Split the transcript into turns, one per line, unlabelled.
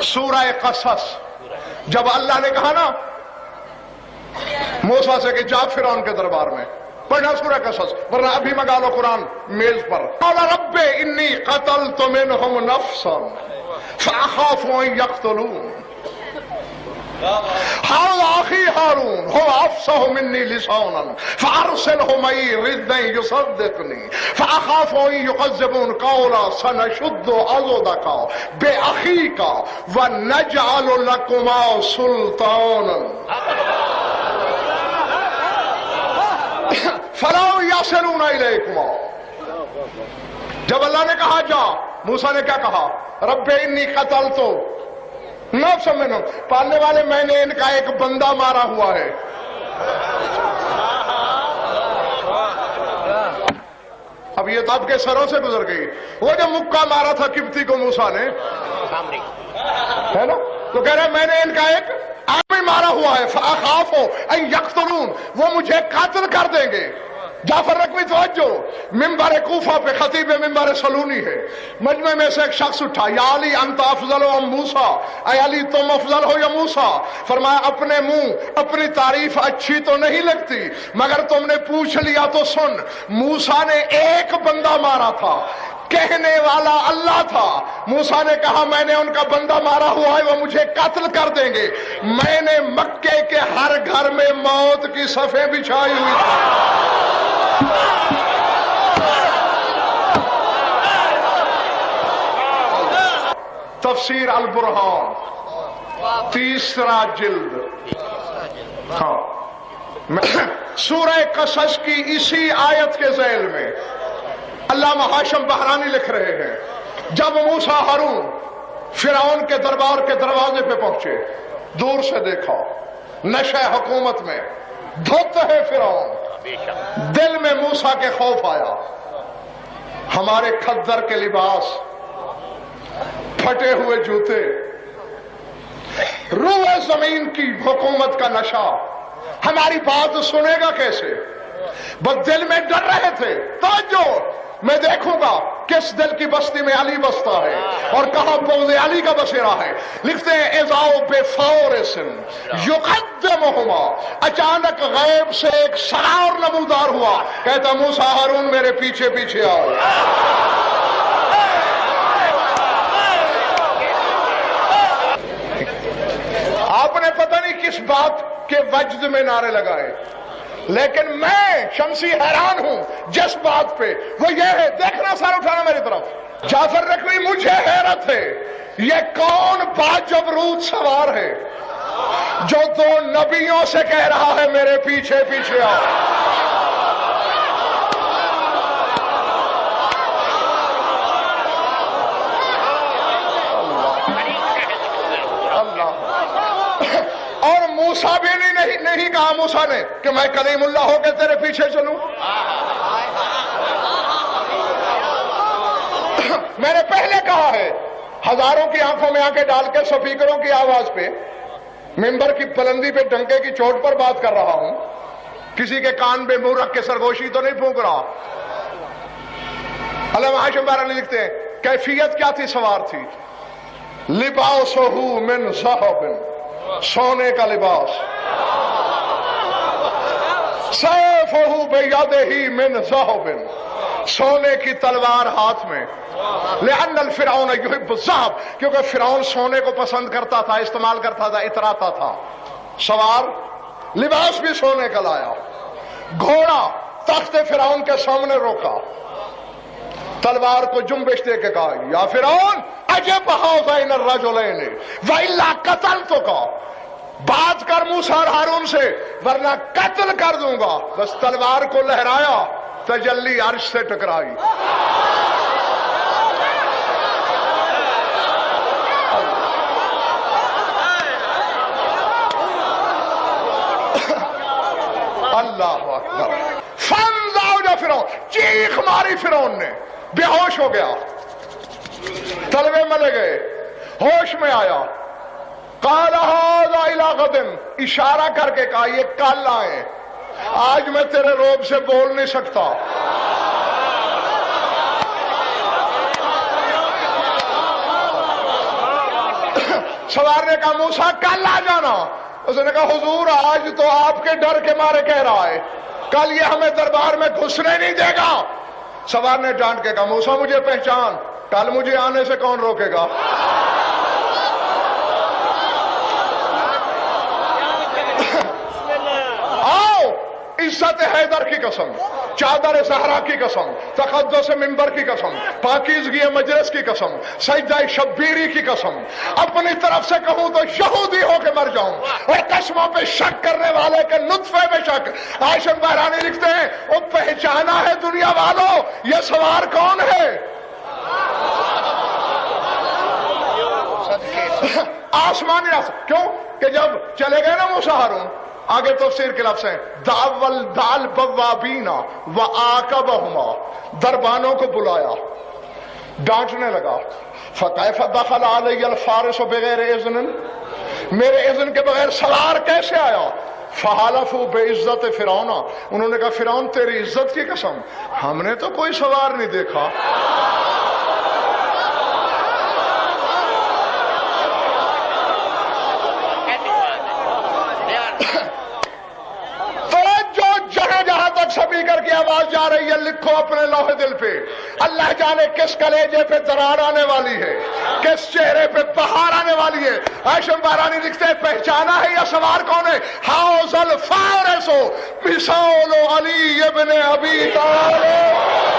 سورہ قصص جب اللہ نے کہا نا موسیٰ سے کہ جا فرعون کے دربار میں، پڑھنا سورہ قصص، ورنہ ابھی منگا لو قرآن میز پر. قال رب انی قتلت منهم نفسا فاخاف ان یقتلون هذا اخي هارون هو افصح مني لسانا فارسله معي ردا يصدقني فاخاف ان يكذبون قولا سنشد عضدك باخيك ونجعل لكما سلطانا فلا يصلون اليكما. جب اللہ نے کہا جا، موسیٰ نے کیا کہا؟ رب انی قتلت نفسا منہم، پالنے والے میں نے ان کا ایک بندہ مارا ہوا ہے. اب یہ تو آپ کے سروں سے گزر گئی. وہ جو مکہ مارا تھا قبطی کو موسیٰ نے، ہے نا، تو کہہ رہے میں نے ان کا ایک آدمی مارا ہوا ہے. فاخاف ان یقتلون، وہ مجھے قتل کر دیں گے. جعفر رقوی توجہ، منبر کوفہ پہ خطیب منبر سلونی ہے، مجمع میں سے ایک شخص اٹھا، یا علی انت افضل ام موسیٰ، اے علی تم افضل ہو یا موسیٰ؟ فرمایا اپنے منہ اپنی تعریف اچھی تو نہیں لگتی، مگر تم نے پوچھ لیا تو سن. موسیٰ نے ایک بندہ مارا تھا، کہنے والا اللہ تھا. موسیٰ نے کہا میں نے ان کا بندہ مارا ہوا ہے، وہ مجھے قتل کر دیں گے. میں نے مکے کے ہر گھر میں موت کی صفیں بچھائی ہوئی تھی. تفسیر البرہان 3 جلد. ہاں، سورہ قصص کی اسی آیت کے ذیل میں علامہ ہاشم بہرانی لکھ رہے ہیں جب موسیٰ ہارون فرعون کے دربار کے دروازے پہ پہنچے، دور سے دیکھا، نشہ حکومت میں دھت ہے فرعون. دل میں موسیٰ کے خوف آیا. ہمارے کھدر کے لباس، پھٹے ہوئے جوتے، روئے زمین کی حکومت کا نشہ، ہماری بات سنے گا کیسے؟ بس دل میں ڈر رہے تھے. توجہ، میں دیکھوں گا کس دل کی بستی میں علی بستا ہے اور کہاں بغض علی کا بسیرا ہے. لکھتے ہیں اذاؤ بفورسن یقدمہما، اچانک غیب سے ایک سرار نمودار ہوا، کہتا موسیٰ ہارون میرے پیچھے پیچھے آؤ. آپ نے پتہ نہیں کس بات کے وجد میں نعرے لگائے، لیکن میں شمسی حیران ہوں جس بات پہ، وہ یہ ہے، دیکھنا سر اٹھانا میری طرف. جعفر رقوی مجھے حیرت ہے، یہ کون باجبروت سوار ہے جو 2 نبیوں سے کہہ رہا ہے میرے پیچھے پیچھے آؤ. اور موسیٰ بھی نہیں کہا موسیٰ نے کہ میں کلیم اللہ ہو کے تیرے پیچھے چلوں. میں نے پہلے کہا ہے، ہزاروں کی آنکھوں میں آنکھیں ڈال کے سپیکروں کی آواز پہ، ممبر کی بلندی پہ ڈنکے کی چوٹ پر بات کر رہا ہوں، کسی کے کان میں منہ رکھ کے سرگوشی تو نہیں پھونک رہا. علامہ ہاشم بہرانی لکھتے ہیں کیفیت کیا تھی؟ سوار تھی. لباسہ من ذہب، سونے کا لباس. سیفہ بیدہ من ذہب، سونے کی تلوار ہاتھ میں. لأن الفرعون یحب الذہب، کیونکہ فرعون سونے کو پسند کرتا تھا، استعمال کرتا تھا، اتراتا تھا. سوار، لباس بھی سونے کا لایا. گھوڑا تخت فرعون کے سامنے روکا، تلوار کو جنبش دے کے کہا یا فرعون اجب ہذین الرجلین والا قتلتک، بات کر موسیٰ اور ہارون سے ورنہ قتل کر دوں گا. بس تلوار کو لہرایا، تجلی عرش سے ٹکرائی. اللہ اکبر. فانزعج فرعون، چیخ ماری فرعون نے، بے ہوش ہو گیا، تلوے ملے گئے، ہوش میں آیا. قال هذا الى غد، اشارہ کر کے کہا یہ کل آئے، آج میں تیرے روب سے بول نہیں سکتا. سوار نے کہا موسیٰ کل آ جانا. اس نے کہا حضور آج تو آپ کے ڈر کے مارے کہہ رہا ہے, کل یہ ہمیں دربار میں گھسنے نہیں دے گا. سوار نے ڈانٹ کے کہا موسیٰ مجھے پہچان, کل مجھے آنے سے کون روکے گا؟ آؤ, عزت حیدر کی قسم, چادر زہرا کی قسم, تقدس منبر کی قسم, پاکیزگی مجلس کی قسم, سجدہ شبیری کی قسم, اپنی طرف سے کہوں تو یہودی ہو کے مر جاؤں. اور قسموں پہ شک کرنے والے کے نطفے میں شک. عاشق بہرانی لکھتے ہیں وہ پہچانا ہے دنیا والوں, یہ سوار کون ہے؟ آسمانی راستہ. کیوں کہ جب چلے گئے نا موسیٰ ہارون, آگے تفسیر کے لفظ ہیں دال بوابینا وعاقبہما, دربانوں کو بلایا, ڈانٹنے لگا. فکیف دخل علی الفارس بغیر اذن, میرے اذن کے بغیر سوار کیسے آیا؟ فحلفوا بعزت فرعون, انہوں نے کہا فرعون تیری عزت کی قسم ہم نے تو کوئی سوار نہیں دیکھا. سپیکر کی آواز جا رہی ہے, لکھو اپنے لوہے دل پہ, اللہ جانے کس کلیجے پہ درار آنے والی ہے, کس چہرے پہ بہار آنے والی ہے. عاشق بہرانی لکھتے ہیں پہچانا ہے یا سوار کون ہے؟ حاؤز الفارس مثال علی ابن ابی طالب.